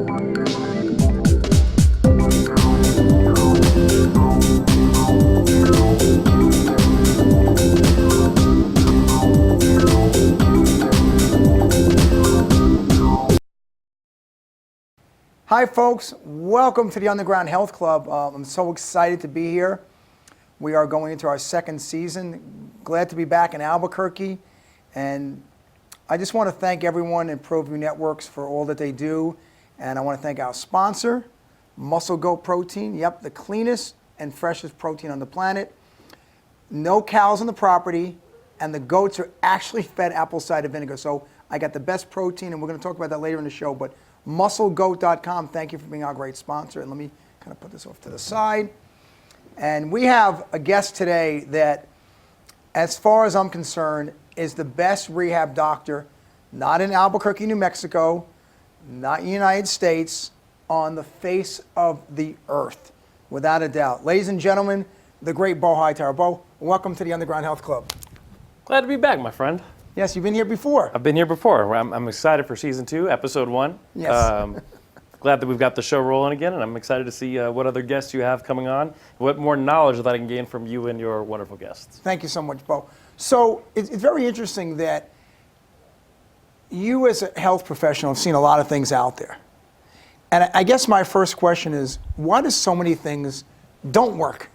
Hi folks, welcome to the Underground Health Club. I'm so excited to be here. We are going into our second season. Glad to be back in Albuquerque. And I just want to thank everyone in ProView Networks for all that they do. And I want to thank our sponsor, Muscle Goat Protein. Yep, the cleanest and freshest protein on the planet. No cows on the property, and the goats are actually fed apple cider vinegar. So I got the best protein, and we're going to talk about that later in the show. But MuscleGoat.com, thank you for being our great sponsor. And let me kind of put this off to the side. And we have a guest today that, as far as I'm concerned, is the best rehab doctor, not in Albuquerque, New Mexico, not in the United States, on the face of the earth, without a doubt. Ladies and gentlemen, the great Beau Hightower. Beau, welcome to the Underground Health Club. Glad to be back, my friend. Yes, you've been here before. I've been here before. I'm excited for season 2, episode 1. Yes. Glad that we've got the show rolling again, and I'm excited to see what other guests you have coming on, what more knowledge that I can gain from you and your wonderful guests. Thank you so much, Beau. So it's very interesting that you as a health professional have seen a lot of things out there. And I guess my first question is, why do so many things don't work?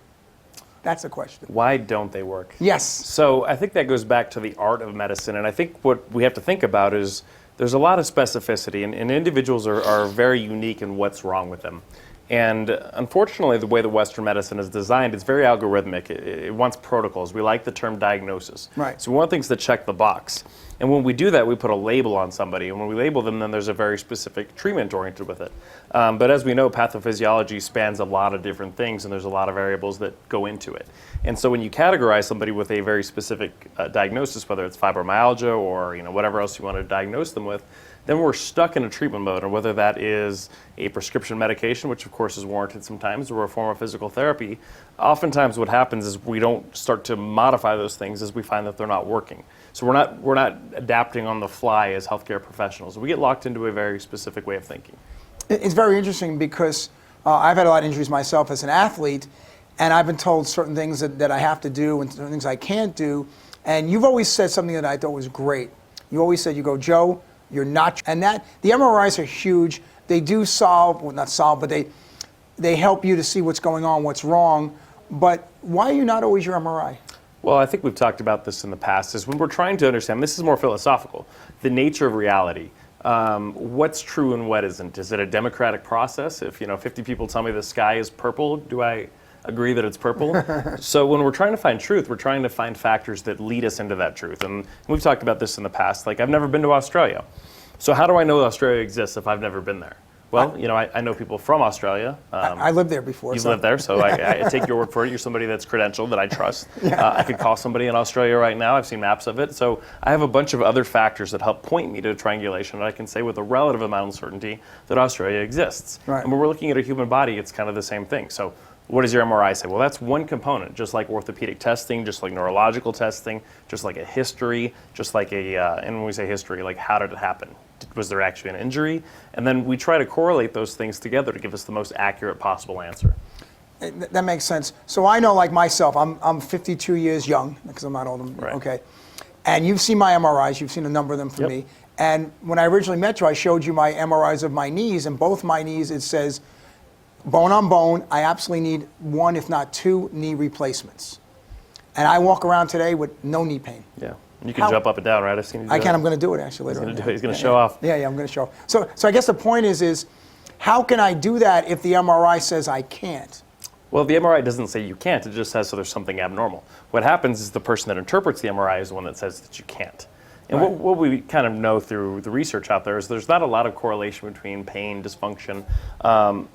That's the question. Why don't they work? Yes. So I think that goes back to the art of medicine, and I think what we have to think about is there's a lot of specificity, and individuals are very unique in what's wrong with them. And unfortunately, the way that Western medicine is designed, it's very algorithmic. It wants protocols. We like the term diagnosis. Right. So we want things to check the box. And when we do that, we put a label on somebody. And when we label them, then there's a very specific treatment oriented with it. But as we know, pathophysiology spans a lot of different things, and there's a lot of variables that go into it. And so when you categorize somebody with a very specific diagnosis, whether it's fibromyalgia or whatever else you want to diagnose them with, then we're stuck in a treatment mode, or whether that is a prescription medication, which of course is warranted sometimes, or a form of physical therapy. Oftentimes what happens is we don't start to modify those things as we find that they're not working. So we're not adapting on the fly as healthcare professionals. We get locked into a very specific way of thinking. It's very interesting because I've had a lot of injuries myself as an athlete, and I've been told certain things that I have to do and certain things I can't do. And you've always said something that I thought was great. You always said, Joe, you're not, and that the MRIs are huge. They do solve, well, not solve, but they help you to see what's going on, what's wrong. But why are you not always your MRI? Well, I think we've talked about this in the past, is when we're trying to understand, this is more philosophical, the nature of reality. What's true and what isn't? Is it a democratic process? If 50 people tell me the sky is purple, do I agree that it's purple? So when we're trying to find truth, we're trying to find factors that lead us into that truth. And we've talked about this in the past. Like, I've never been to Australia. So how do I know Australia exists if I've never been there? Well, I know people from Australia. I lived there before. You've lived there, so I take your word for it. You're somebody that's credentialed, that I trust. Yeah. I could call somebody in Australia right now. I've seen maps of it. So I have a bunch of other factors that help point me to triangulation, and I can say with a relative amount of certainty that Australia exists. Right. And when we're looking at a human body, it's kind of the same thing. So what does your MRI say? Well, that's one component, just like orthopedic testing, just like neurological testing, just like a history, just like and when we say history, like how did it happen? Was there actually an injury? And then we try to correlate those things together to give us the most accurate possible answer. That makes sense. So I know, like myself, I'm 52 years young, because I'm not old, right. Okay. And you've seen my MRIs, you've seen a number of them for Yep. me. And when I originally met you, I showed you my MRIs of my knees, and both my knees, it says, bone on bone, I absolutely need 1, if not 2, knee replacements. And I walk around today with no knee pain. Yeah. You can jump up and down, right? I've seen you do I can. it. I'm going to do it actually later. He's going to show off. Yeah, I'm going to show off. So I guess the point is how can I do that if the MRI says I can't? Well, the MRI doesn't say you can't. It just says so there's something abnormal. What happens is the person that interprets the MRI is the one that says that you can't. And Right. what we kind of know through the research out there is there's not a lot of correlation between pain, dysfunction,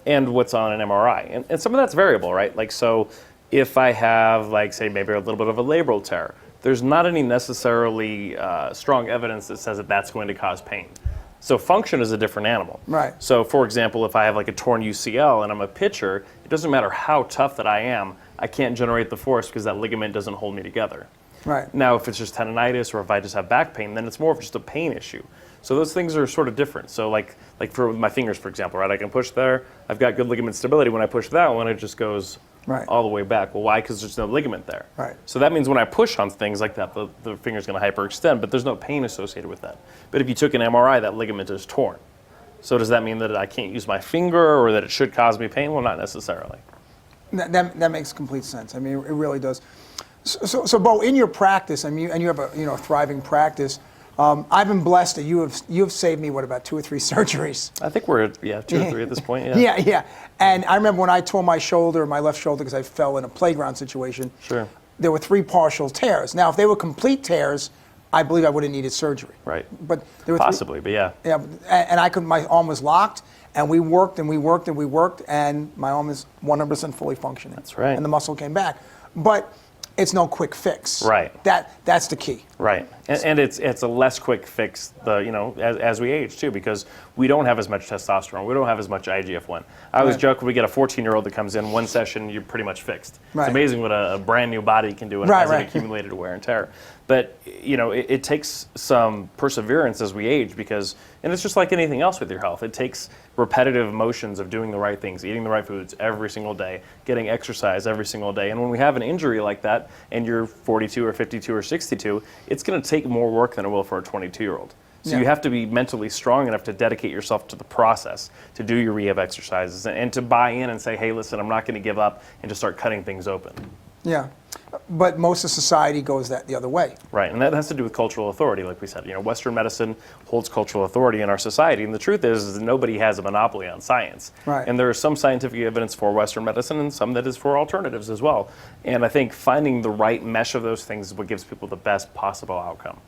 and what's on an MRI. And some of that's variable, right? Like, so if I have, like, say, maybe a little bit of a labral tear, there's not any necessarily strong evidence that says that that's going to cause pain. So function is a different animal. Right. So for example, if I have like a torn UCL and I'm a pitcher, it doesn't matter how tough that I am, I can't generate the force because that ligament doesn't hold me together. Right. Now, if it's just tendonitis or if I just have back pain, then it's more of just a pain issue. So those things are sort of different. So like for my fingers, for example, right? I can push there. I've got good ligament stability. When I push that one, it just goes all the way back. Well, why? Because there's no ligament there. Right. So that means when I push on things like that, the finger's going to hyperextend, but there's no pain associated with that. But if you took an MRI, that ligament is torn. So does that mean that I can't use my finger or that it should cause me pain? Well, not necessarily. That makes complete sense. I mean, it really does. So Beau, in your practice, and you have a thriving practice. I've been blessed that you have saved me about 2 or 3 surgeries. I think we're at 2 or 3 at this point. Yeah. And I remember when I tore my left shoulder, because I fell in a playground situation. Sure. There were 3 partial tears. Now, if they were complete tears, I believe I would have needed surgery. Right. But there were possibly, but yeah. Yeah, and my arm was locked, and we worked and we worked and we worked, and my arm is 100% fully functioning. That's right. And the muscle came back, but it's no quick fix. Right. That's the key. Right, and it's a less quick fix, as we age too, because we don't have as much testosterone, we don't have as much IGF-1. I always joke when we get a 14-year-old that comes in, one session you're pretty much fixed. Right. It's amazing what a brand new body can do and has an accumulated wear and tear. But it takes some perseverance as we age and it's just like anything else with your health. It takes repetitive motions of doing the right things, eating the right foods every single day, getting exercise every single day. And when we have an injury like that, and you're 42 or 52 or 62, it's going to take more work than it will for a 22-year-old. So you have to be mentally strong enough to dedicate yourself to the process, to do your rehab exercises, and to buy in and say, hey, listen, I'm not going to give up, and to start cutting things open. Yeah. But most of society goes the other way. Right, and that has to do with cultural authority, like we said. Western medicine holds cultural authority in our society, and the truth is nobody has a monopoly on science. Right. And there is some scientific evidence for Western medicine and some that is for alternatives as well. And I think finding the right mesh of those things is what gives people the best possible outcome.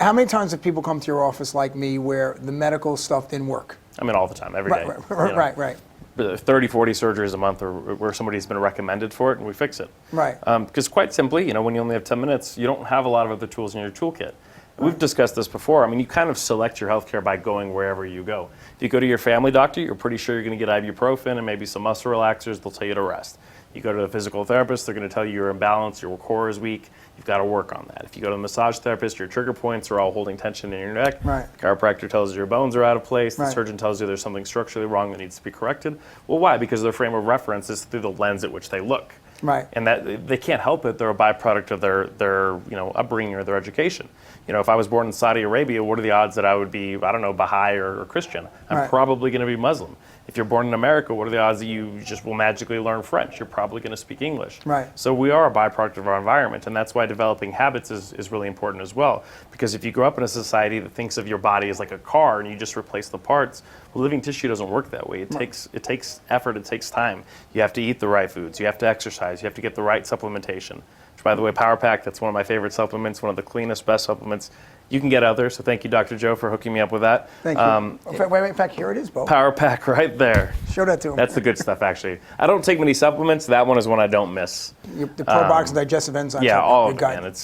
How many times have people come to your office like me where the medical stuff didn't work? I mean, all the time, every day. Right. 30, 40 surgeries a month, or where somebody's been recommended for it, and we fix it. Right. Because quite simply, when you only have 10 minutes, you don't have a lot of other tools in your toolkit. We've discussed this before. I mean, you kind of select your healthcare by going wherever you go. If you go to your family doctor, you're pretty sure you're going to get ibuprofen and maybe some muscle relaxers. They'll tell you to rest. You go to the physical therapist, they're going to tell you you're imbalanced, your core is weak. You've got to work on that. If you go to the massage therapist, your trigger points are all holding tension in your neck. Right. The chiropractor tells you your bones are out of place. The Right. surgeon tells you there's something structurally wrong that needs to be corrected. Well, why? Because their frame of reference is through the lens at which they look. Right. And that they can't help it. They're a byproduct of their upbringing or their education. If I was born in Saudi Arabia, what are the odds that I would be, Baha'i or Christian? I'm probably going to be Muslim. If you're born in America, what are the odds that you just will magically learn French? You're probably going to speak English. Right. So we are a byproduct of our environment, and that's why developing habits is really important as well. Because if you grow up in a society that thinks of your body as like a car and you just replace the parts, well, living tissue doesn't work that way. It takes effort, it takes time. You have to eat the right foods, you have to exercise, you have to get the right supplementation. Which, by the way, Power Pack, that's one of my favorite supplements, one of the cleanest, best supplements. You can get others, so thank you, Dr. Joe, for hooking me up with that. Thank you. In fact, here it is, Beau. Power Pack right there. Show that to him. That's the good stuff, actually. I don't take many supplements. That one is one I don't miss. The probiotics and digestive enzymes. Yeah, all of them, man.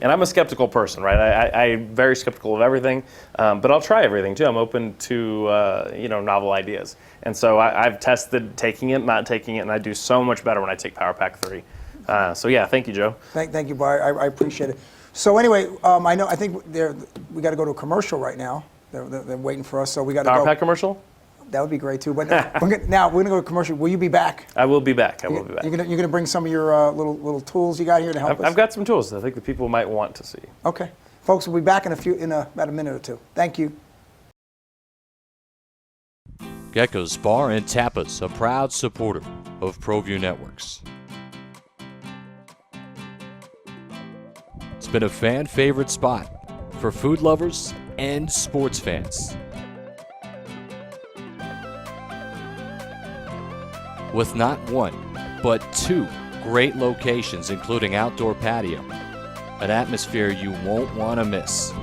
And I'm a skeptical person, right? I'm very skeptical of everything, but I'll try everything, too. I'm open to, novel ideas. And so I've tested taking it, not taking it, and I do so much better when I take Power Pack 3. Thank you, Joe. Thank you, Beau. I appreciate it. So anyway, I think we got to go to a commercial right now. They're waiting for us, so we got to go. Power Pack commercial? That would be great too. But now we're gonna go to commercial. Will you be back? I will be back. You're gonna bring some of your little tools you got here to help us. I've got some tools that I think the people might want to see. Okay, folks, we'll be back in about a minute or two. Thank you. Gecko's Bar and Tapas, a proud supporter of ProView Networks. It's been a fan favorite spot for food lovers and sports fans. With not one, but two great locations, including outdoor patio, an atmosphere you won't want to miss.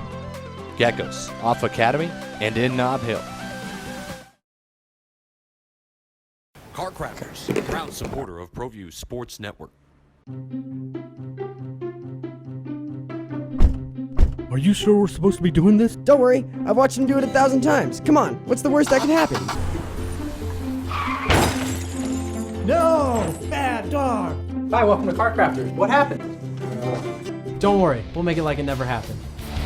Gecko's, off Academy and in Nob Hill. Car Crackers, proud supporter of ProView Sports Network. Are you sure we're supposed to be doing this? Don't worry, I've watched him do it 1,000 times. Come on, what's the worst that can happen? No! Bad dog! Hi, welcome to Car Crafters. What happened? Don't worry, we'll make it like it never happened.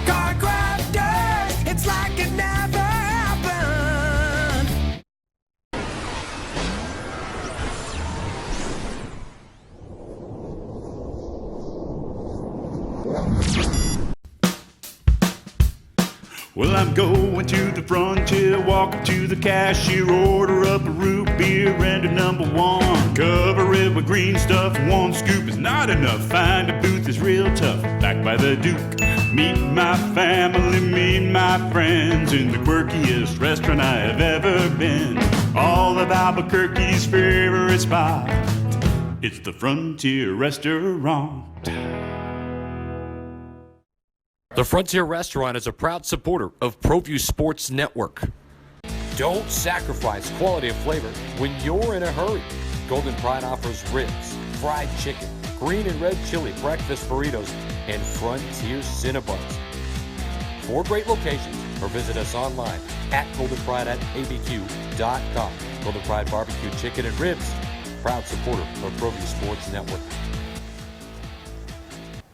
Car crafters, it's like it never happened. Well, I'm going to the frontier, walk up to the cashier, order up a root beer and a number one. Cover it with green stuff, one scoop is not enough. Find a booth is real tough, back by the Duke. Meet my family, meet my friends in the quirkiest restaurant I have ever been. All of Albuquerque's favorite spot, it's the Frontier Restaurant. The Frontier Restaurant is a proud supporter of ProView Sports Network. Don't sacrifice quality of flavor when you're in a hurry. Golden Pride offers ribs, fried chicken, green and red chili breakfast burritos, and Frontier Cinnabons. 4 great locations, or visit us online at goldenpride@abq.com. Golden Pride Barbecue Chicken and Ribs, proud supporter of ProView Sports Network.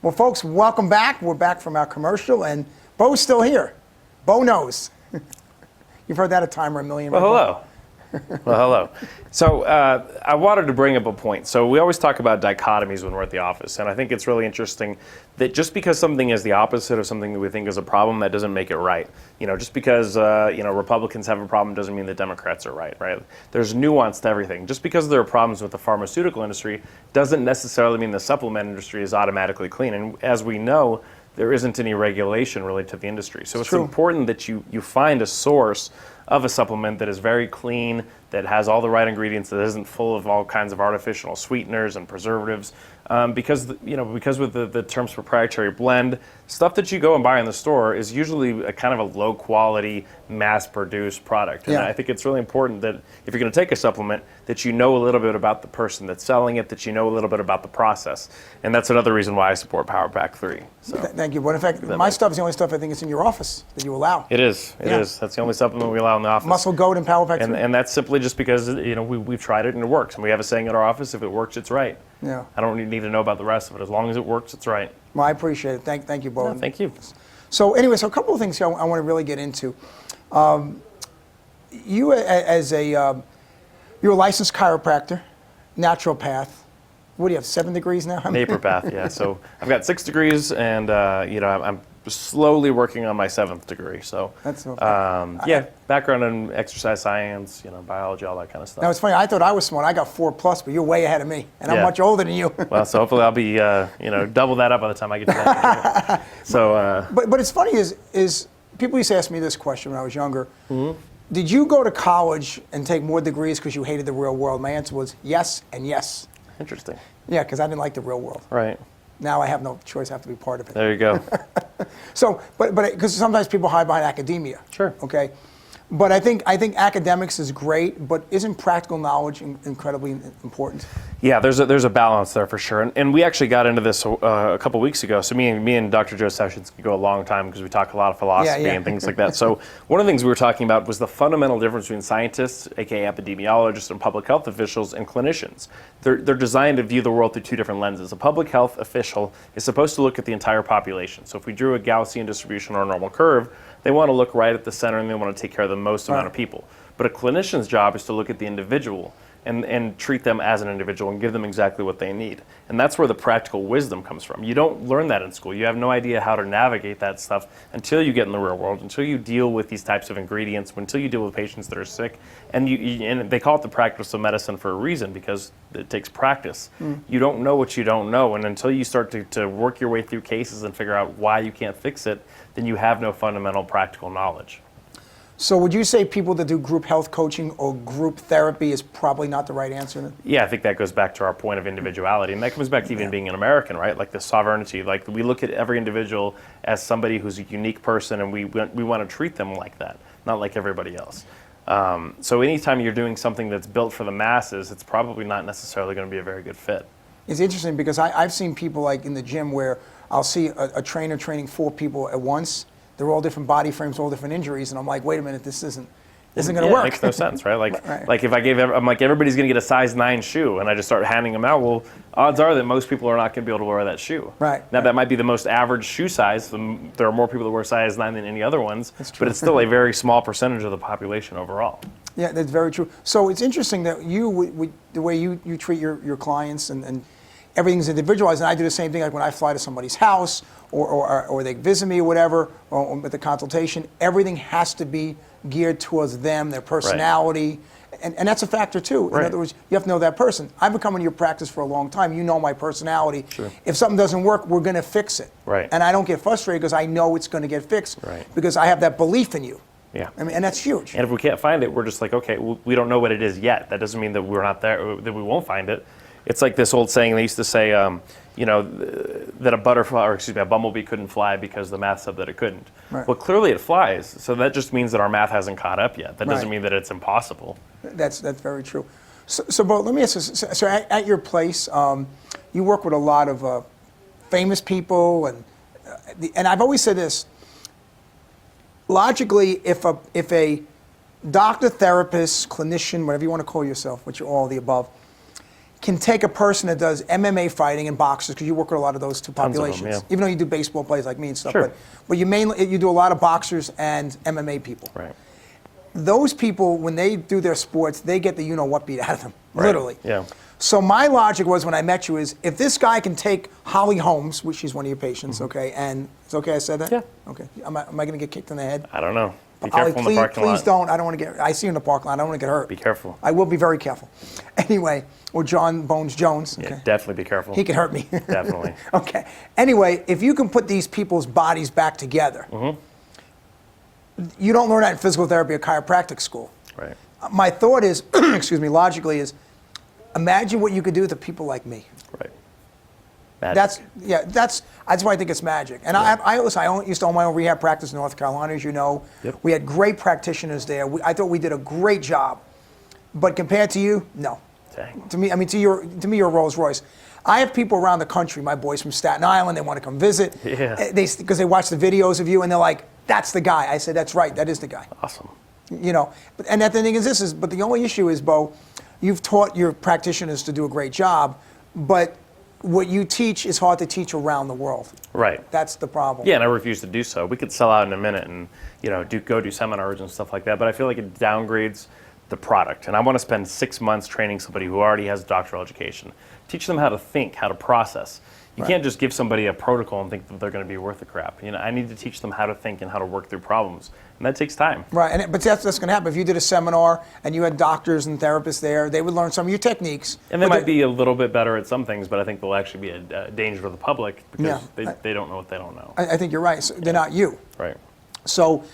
Well, folks, welcome back. We're back from our commercial, and Beau's still here. Beau knows. You've heard that a time or a million. Well, hello. Well, hello. So I wanted to bring up a point. So we always talk about dichotomies when we're at the office, and I think it's really interesting that just because something is the opposite of something that we think is a problem, that doesn't make it right. You know, just because Republicans have a problem doesn't mean that Democrats are right. There's nuance to everything. Just because there are problems with the pharmaceutical industry doesn't necessarily mean the supplement industry is automatically clean. And as we know, there isn't any regulation really to the industry. So it's important that you find a source of a supplement that is very clean, that has all the right ingredients, that isn't full of all kinds of artificial sweeteners and preservatives. Because with the terms proprietary blend, stuff that you go and buy in the store is usually a kind of a low quality, mass produced product. And I think it's really important that if you're going to take a supplement, that you know a little bit about the person that's selling it, that you know a little bit about the process. And that's another reason why I support Power Pack 3. So. Thank you. But in fact, my stuff is the only stuff I think is in your office that you allow. It is. It is. That's the only supplement we allow in the office. Muscle Goat and Power Pack 3. And that's simply just because we've tried it and it works. And we have a saying at our office: if it works, it's right. Yeah. I don't need to know about the rest of it. As long as it works, it's right. Well, I appreciate it. Thank you, Beau. No, thank you. So anyway, a couple of things here I want to really get into. You you're a licensed chiropractor, naturopath. What do you have, 7 degrees now? Naturopath, yeah. So I've got 6 degrees, and I'm slowly working on my 7th degree. So that's background in exercise science, biology, all that kind of stuff. Now it's funny. I thought I was smart. I got 4+, but you're way ahead of me, and I'm much older than you. Well, so hopefully I'll be double that up by the time I get to that. So. But it's funny is people used to ask me this question when I was younger. Mm-hmm. Did you go to college and take more degrees because you hated the real world? My answer was yes and yes. Interesting. Yeah, because I didn't like the real world. Right. Now I have no choice; I have to be part of it. There you go. So, but because sometimes people hide behind academia. Sure. Okay. But I think academics is great, but isn't practical knowledge incredibly important? Yeah, there's a balance there for sure, and we actually got into this a couple weeks ago. So me and Dr. Joe Sessions could go a long time because we talk a lot of philosophy and things like that. So one of the things we were talking about was the fundamental difference between scientists, aka epidemiologists, and public health officials and clinicians. They're designed to view the world through 2 different lenses. A public health official is supposed to look at the entire population. So if we drew a Gaussian distribution or a normal curve, they want to look right at the center and they want to take care of the most amount of people. But a clinician's job is to look at the individual and treat them as an individual and give them exactly what they need. And that's where the practical wisdom comes from. You don't learn that in school. You have no idea how to navigate that stuff until you get in the real world, until you deal with these types of ingredients, until you deal with patients that are sick. And and they call it the practice of medicine for a reason, because it takes practice. You don't know what you don't know, and until you start to work your way through cases and figure out why you can't fix it, then you have no fundamental practical knowledge. So would you say people that do group health coaching or group therapy is probably not the right answer? Yeah, I think that goes back to our point of individuality, and that comes back to even being an American, right? Like the sovereignty, like we look at every individual as somebody who's a unique person, and we want to treat them like that, not like everybody else. So anytime you're doing something that's built for the masses, it's probably not necessarily going to be a very good fit. It's interesting because I've seen people like in the gym where I'll see a trainer training 4 people at once. They're all different body frames, all different injuries, and I'm like, wait a minute, this isn't isn't going to work. It makes no sense, right? Like, Right. like if I gave, I'm like, everybody's going to get a size 9 shoe, and I just start handing them out. Well, odds are that most people are not going to be able to wear that shoe. Right. Now that might be the most average shoe size. There are more people that wear size 9 than any other ones, That's true. but it's still a very small percentage of the population overall. Yeah, that's very true. So it's interesting that you, the way you treat your clients and everything's individualized, and I do the same thing. Like when I fly to somebody's house or they visit me or whatever, or with the consultation, everything has to be geared towards them, their personality, and that's a factor too. Right. In other words, you have to know that person. I've been coming to your practice for a long time. You know my personality. Sure. If something doesn't work, we're going to fix it. Right. And I don't get frustrated because I know it's going to get fixed. Right. Because I have that belief in you. Yeah. I mean, and that's huge. And if we can't find it, we're just like, okay, we don't know what it is yet. That doesn't mean that we're not there, that we won't find it. It's like this old saying they used to say, that a bumblebee couldn't fly because the math said that it couldn't. Right. Well, clearly it flies, so that just means that our math hasn't caught up yet. That doesn't Right. mean that it's impossible. That's very true. So Beau, let me ask you, so at your place, you work with a lot of famous people, and I've always said this, logically, if a doctor, therapist, clinician, whatever you want to call yourself, which are all the above, can take a person that does MMA fighting and boxers, because you work with a lot of those two Tons of them, populations, yeah. even though you do baseball players like me and stuff, Sure. but you do a lot of boxers and MMA people. Right. Those people, when they do their sports, they get the you-know-what beat out of them, Right. literally. Yeah. So my logic was when I met you is, if this guy can take Holly Holmes, which she's one of your patients, okay, and it's okay I said that? Yeah. Okay. Am I going to get kicked in the head? I don't know. Be Holly, careful in the parking please lot. don't. I don't want to get. I see you in the parking lot. I don't want to get hurt. Be careful. I will be very careful. Anyway, or John Bones Jones. Yeah, Okay. definitely be careful. He could hurt me. Definitely. Okay. Anyway, if you can put these people's bodies back together, you don't learn that in physical therapy or chiropractic school. Right. My thought is, excuse me, logically is, imagine what you could do to people like me. Right. Magic. That's why I think it's magic. And I used to own my own rehab practice in North Carolina, as you know. Yep. We had great practitioners there. I thought we did a great job. But compared to you, no. Dang. To me, you're a Rolls Royce. I have people around the country, my boys from Staten Island, they want to come visit. Yeah. Because they watch the videos of you and they're like, that's the guy. I said, that's right, that is the guy. Awesome. You know, and the thing is but the only issue is, Beau, you've taught your practitioners to do a great job, but what you teach is hard to teach around the world. Right. That's the problem. Yeah, and I refuse to do so. We could sell out in a minute and go do seminars and stuff like that, but I feel like it downgrades the product. And I want to spend 6 months training somebody who already has a doctoral education. Teach them how to think, how to process. You can't just give somebody a protocol and think that they're going to be worth a crap. I need to teach them how to think and how to work through problems, and that takes time. Right, but that's going to happen. If you did a seminar and you had doctors and therapists there, they would learn some of your techniques. And they might be a little bit better at some things, but I think they'll actually be a danger to the public because they don't know what they don't know. I think you're right. So they're not you. Right. So,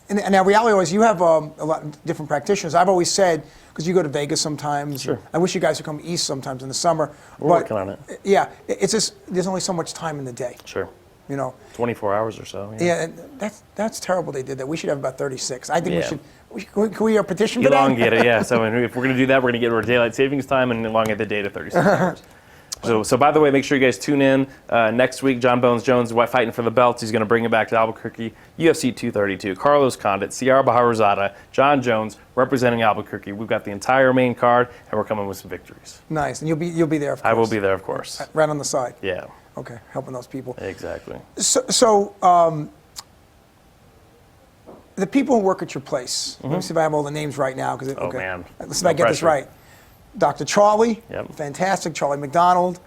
and the reality was, you have a lot of different practitioners. I've always said, because you go to Vegas sometimes. Sure. I wish you guys would come east sometimes in the summer. We're working on it. Yeah, it's just, there's only so much time in the day. Sure. 24 hours or so. Yeah, and that's terrible they did that. We should have about 36. I think Yeah. can we petition for that? Elongate it, yeah. So if we're going to do that, we're going to get rid of daylight savings time and elongate the day to 36 hours. So by the way, make sure you guys tune in next week. John Bones Jones fighting for the belts. He's going to bring it back to Albuquerque. UFC 232. Carlos Condit, Sierra Baharazada, John Jones representing Albuquerque. We've got the entire main card, and we're coming with some victories. Nice, and you'll be there, of course. I will be there, of course. Right on the side. Yeah. Okay, helping those people. Exactly. So the people who work at your place. Let me see if I have all the names right now. Man. Let's see if No I get this pressure. right. Dr. Charlie, Yep. fantastic, Charlie McDonald.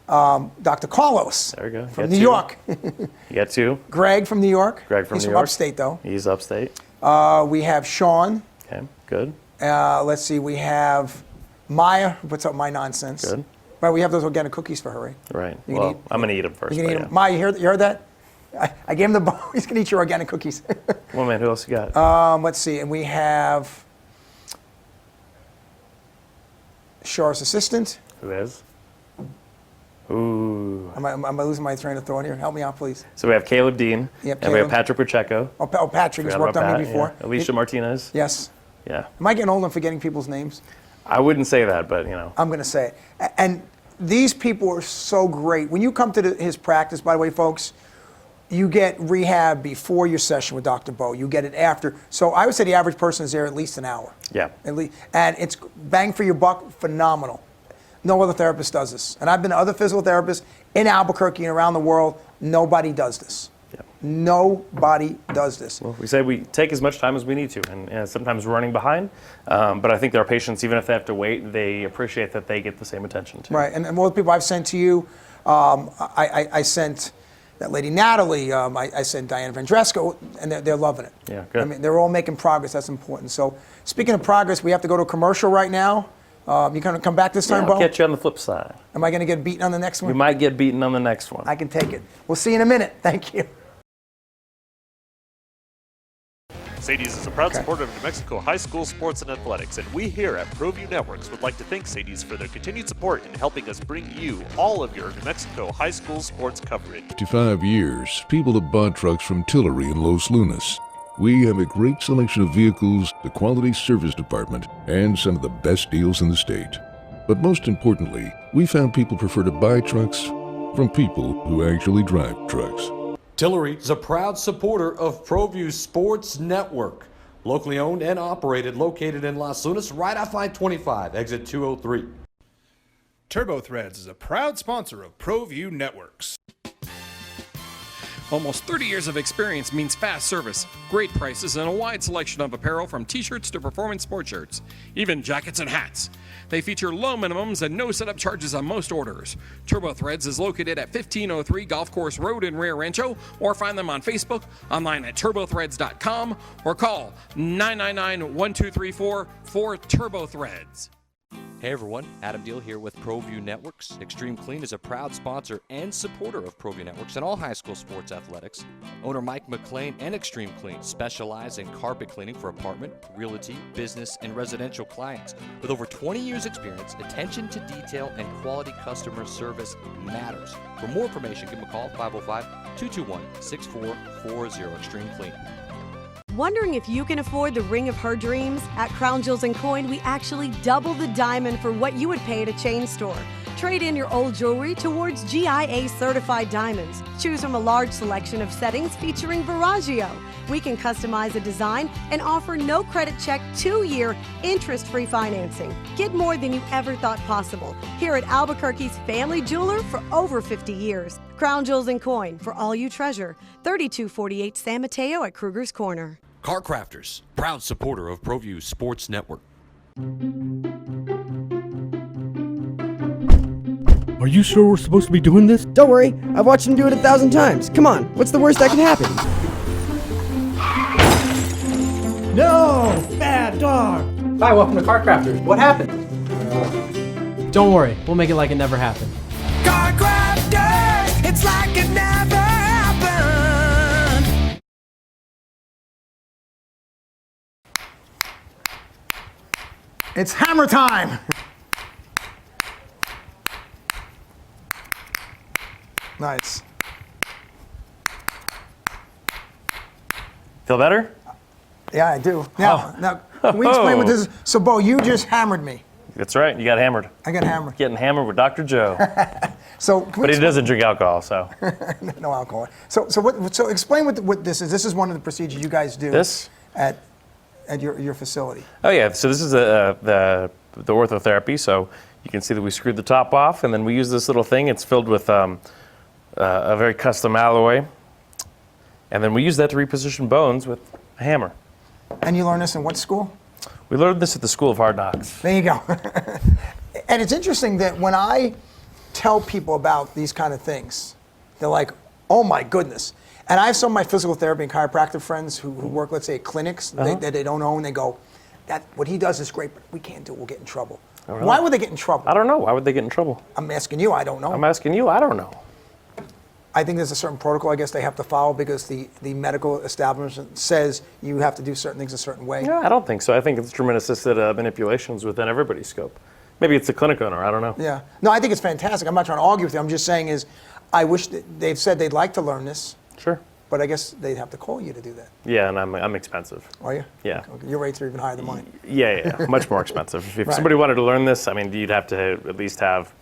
Dr. Carlos, There we go. from Got New two. York. You got two. Greg from New York. Greg from He's New from York. upstate, though. He's upstate. We have Sean. Okay, good. Let's see, we have Maya, who puts up my nonsense. Good. Right, we have those organic cookies for her, right? Right. You can Well, eat- I'm going to eat them first. You can eat but them. Maya, you heard that? I gave him the bowl. He's going to eat your organic cookies. Well, man, who else you got? Let's see, and we have Char's assistant. Who is? Ooh. Am I losing my train of thought here? Help me out, please. So we have Caleb Dean. Yep, and we have Caleb. Patrick Pacheco. Oh, Patrick has Forgot worked about on me Pat, before. yeah. Alicia Martinez. Yes. Yeah. Am I getting old and forgetting people's names? I wouldn't say that, but I'm going to say it. And these people are so great. When you come to his practice, by the way, folks, You get rehab before your session with Dr. Beau. You get it after. So I would say the average person is there at least an hour. Yeah. At least, and it's bang for your buck, phenomenal. No other therapist does this. And I've been to other physical therapists in Albuquerque and around the world. Nobody does this. Yeah. Nobody does this. Well, we say we take as much time as we need to, and sometimes we're running behind. But I think our patients, even if they have to wait, they appreciate that they get the same attention too. Right, and all the people I've sent to you, I sent that lady Natalie, I sent Diana Vendresco, and they're loving it. Yeah, good. I mean, they're all making progress. That's important. So, speaking of progress, we have to go to a commercial right now. You gonna come back this time, I'll Beau? catch you on the flip side. Am I going to get beaten on the next one? We might get beaten on the next one. I can take it. We'll see you in a minute. Thank you. Sadie's is a proud supporter of New Mexico high school sports and athletics, and we here at ProView Networks would like to thank Sadie's for their continued support in helping us bring you all of your New Mexico high school sports coverage. 55 years, people have bought trucks from Tillery in Los Lunas. We have a great selection of vehicles, the quality service department, and some of the best deals in the state. But most importantly, we found people prefer to buy trucks from people who actually drive trucks. Tillery is a proud supporter of ProView Sports Network. Locally owned and operated, located in Las Lunas, right off I-25, exit 203. TurboThreads is a proud sponsor of ProView Networks. Almost 30 years of experience means fast service, great prices, and a wide selection of apparel from t-shirts to performance sports shirts, even jackets and hats. They feature low minimums and no setup charges on most orders. TurboThreads is located at 1503 Golf Course Road in Rio Rancho, or find them on Facebook, online at turbothreads.com, or call 999-1234 for TurboThreads. Hey everyone, Adam Deal here with ProView Networks. Extreme Clean is a proud sponsor and supporter of ProView Networks and all high school sports athletics. Owner Mike McLean and Extreme Clean specialize in carpet cleaning for apartment, realty, business, and residential clients. With over 20 years experience, attention to detail and quality customer service matters. For more information, give them a call, 505-221-6440, Extreme Clean. Wondering if you can afford the ring of her dreams? At Crown Jewels & Coin, we actually double the diamond for what you would pay at a chain store. Trade in your old jewelry towards GIA certified diamonds. Choose from a large selection of settings featuring Veragio. We can customize a design and offer no credit check 2-year interest-free financing. Get more than you ever thought possible here at Albuquerque's family jeweler for over 50 years. Crown Jewels & Coin, for all you treasure. 3248 San Mateo at Kruger's Corner. Car Crafters, proud supporter of ProView Sports Network. Are you sure we're supposed to be doing this? Don't worry, I've watched him do it 1,000 times. Come on, what's the worst that can happen? No! Bad dog! Hi, welcome to Car Crafters. What happened? Don't worry, we'll make it like it never happened. Car crafters, it's like it never happened. It's hammer time. Nice. Feel better? Yeah, I do. Now, can we explain what this is? So, Beau, you just hammered me. That's right. You got hammered. I got hammered. Getting hammered with Dr. Joe. So, but he doesn't drink alcohol, so. No alcohol. So explain what this is. This is one of the procedures you guys do. This? At your facility. Oh yeah. So this is the orthotherapy. So you can see that we screwed the top off, and then we use this little thing. It's filled with a very custom alloy, and then we use that to reposition bones with a hammer. And you learn this in what school? We learned this at the School of Hard Knocks. There you go. And it's interesting that when I tell people about these kind of things, they're like, oh my goodness. And I have some of my physical therapy and chiropractic friends who work, let's say, at clinics that they don't own. They go, that what he does is great, but we can't do it. We'll get in trouble. Oh, really? Why would they get in trouble? I don't know. Why would they get in trouble? I'm asking you. I don't know. I'm asking you. I don't know. I think there's a certain protocol I guess they have to follow because the medical establishment says you have to do certain things a certain way. Yeah, I don't think so. I think instrument-assisted manipulations within everybody's scope. Maybe it's the clinic owner. I don't know. Yeah. No, I think it's fantastic. I'm not trying to argue with you. I'm just saying is I wish that they've said they'd like to learn this. Sure. But I guess they'd have to call you to do that. Yeah, and I'm expensive. Are you? Yeah. Okay. Your rates are even higher than mine. Yeah, much more expensive. If Right. somebody wanted to learn this, I mean, you'd have to at least have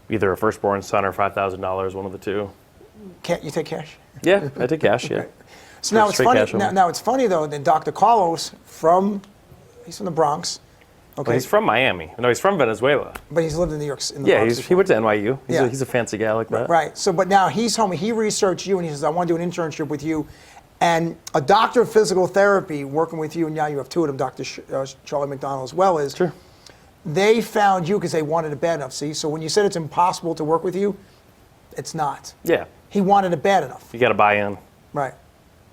either a firstborn son or $5,000, one of the two. Can't you take cash? Yeah, I take cash. Yeah. So now it's Straight funny. cash only. Now it's funny though that Dr. Carlos he's from the Bronx. Okay. Well, he's from Miami. No, he's from Venezuela. But he's lived in New York. In the Yeah, Bronx he went to NYU. Yeah. He's a fancy guy like that. Right. So, but now he's home. He researched you, and he says, "I want to do an internship with you." And a doctor of physical therapy working with you, and now you have two of them, Dr. Charlie McDonald as well as. Sure. They found you because they wanted it bad enough. See, so when you said it's impossible to work with you, it's not. Yeah. He wanted it bad enough. You got to buy in. Right.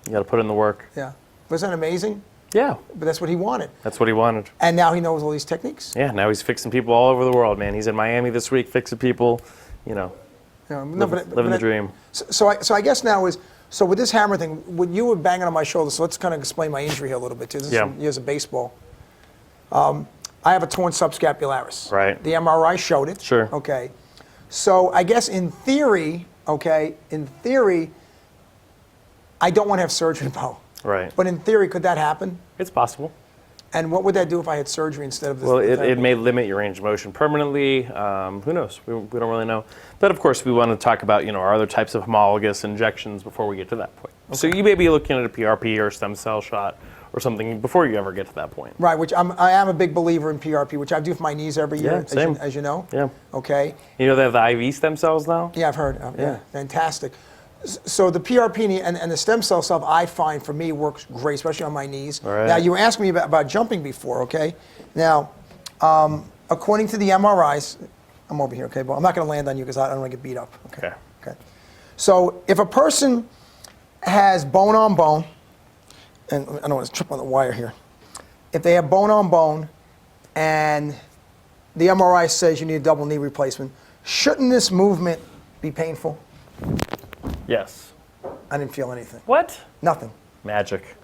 You got to put in the work. Yeah. Wasn't that amazing? Yeah. But that's what he wanted. That's what he wanted. And now he knows all these techniques. Yeah. Now he's fixing people all over the world, man. He's in Miami this week fixing people. You know. Living the dream. So I guess now is. So with this hammer thing, when you were banging on my shoulder, so let's kind of explain my injury here a little bit too. This is from years of baseball. I have a torn subscapularis. Right. The MRI showed it. Sure. Okay. So I guess in theory, I don't want to have surgery, Beau. Right. But in theory, could that happen? It's possible. And what would that do if I had surgery instead of this? Well, it may limit your range of motion permanently. Who knows? We don't really know. But of course, we want to talk about our other types of homologous injections before we get to that point. Okay. So you may be looking at a PRP or a stem cell shot or something before you ever get to that point. Right, which I am a big believer in PRP, which I do for my knees every year, same. As you know. Yeah. Okay. You know they have the IV stem cells now? Yeah, I've heard. Yeah, fantastic. So the PRP and the stem cell stuff, I find for me works great, especially on my knees. All right. Now you were asking me about jumping before, okay? Now, according to the MRIs, I'm over here, okay, but I'm not going to land on you because I don't want to get beat up. Okay. Okay. So if a person has bone on bone, and I don't want to trip on the wire here. If they have bone on bone, and the MRI says you need a double knee replacement, shouldn't this movement be painful? Yes. I didn't feel anything. What? Nothing. Magic.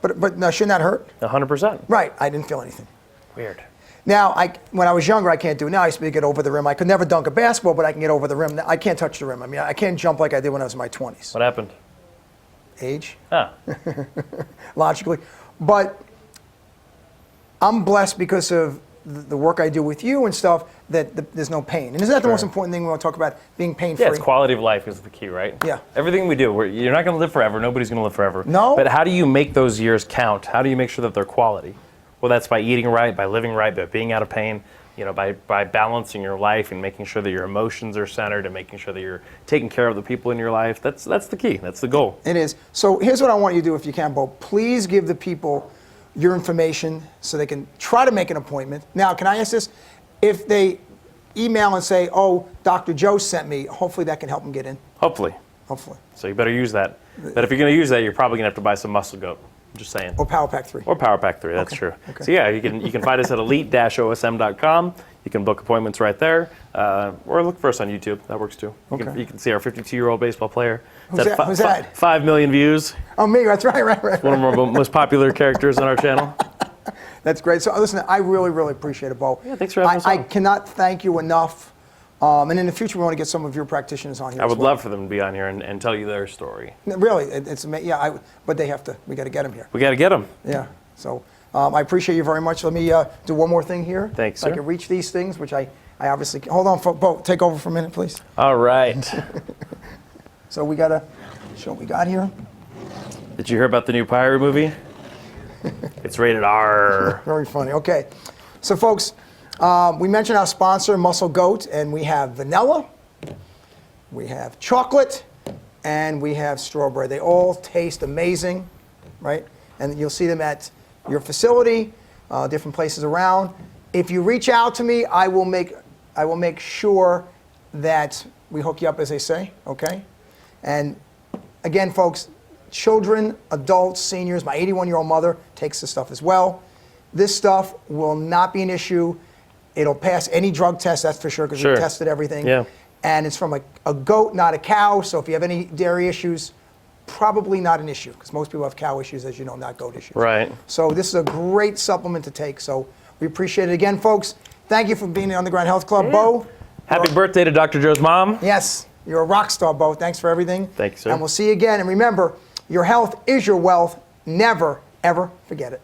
But no, shouldn't that hurt? 100%. Right. I didn't feel anything. Weird. Now, when I was younger, I can't do it now. I used to be able to get over the rim. I could never dunk a basketball, but I can get over the rim. I can't touch the rim. I mean, I can't jump like I did when I was in my 20s. What happened? Age. Ah. Logically. But I'm blessed because of the work I do with you and stuff, that there's no pain. And isn't that the most important thing we want to talk about, being pain-free? Yeah, it's quality of life is the key, right? Yeah. Everything we do, you're not going to live forever. Nobody's going to live forever. No. But how do you make those years count? How do you make sure that they're quality? Well, that's by eating right, by living right, by being out of pain, by balancing your life and making sure that your emotions are centered and making sure that you're taking care of the people in your life. That's the key. That's the goal. It is. So here's what I want you to do if you can, Beau. Please give the people your information so they can try to make an appointment. Now, can I ask this? If they email and say, oh, Dr. Joe sent me, hopefully that can help them get in. Hopefully. Hopefully. So you better use that. But if you're going to use that, you're probably going to have to buy some Muscle Goat. I'm just saying. Or Power Pack 3. Or Power Pack 3, that's true. Okay. So yeah, you can find us at elite-osm.com. You can book appointments right there. Or look for us on YouTube. That works too. You can see our 52-year-old baseball player. Who's that? 5 million views. Oh, me, that's right. One of our most popular characters on our channel. That's great. So listen, I really, really appreciate it, Beau. Yeah, thanks for having us on. I cannot thank you enough. And in the future, we want to get some of your practitioners on here. I would love for them to be on here and tell you their story. Really, it's amazing. Yeah, but they have to. We got to get them here. We got to get them. Yeah. So I appreciate you very much. Let me do one more thing here. Thanks, sir. I can reach these things, which I obviously can. Hold on, Beau. Take over for a minute, please. All right. So we got to show what we got here. Did you hear about the new Pyro movie? It's rated R. Very funny. Okay. So, folks, we mentioned our sponsor, Muscle Goat, and we have vanilla, we have chocolate, and we have strawberry. They all taste amazing, right? And you'll see them at your facility, different places around. If you reach out to me, I will make sure that we hook you up, as they say, okay? And again, folks, children, adults, seniors, my 81-year-old mother takes this stuff as well. This stuff will not be an issue. It'll pass any drug test, that's for sure, because we tested everything. Yeah. And it's from a goat, not a cow. So if you have any dairy issues, probably not an issue, because most people have cow issues, as you know, not goat issues. Right. So this is a great supplement to take. So we appreciate it again, folks. Thank you for being in the Underground Health Club, Beau. Happy birthday to Dr. Joe's mom. Yes, you're a rock star, Beau. Thanks for everything. Thank you, sir. And we'll see you again. And remember, your health is your wealth. Never, ever forget it.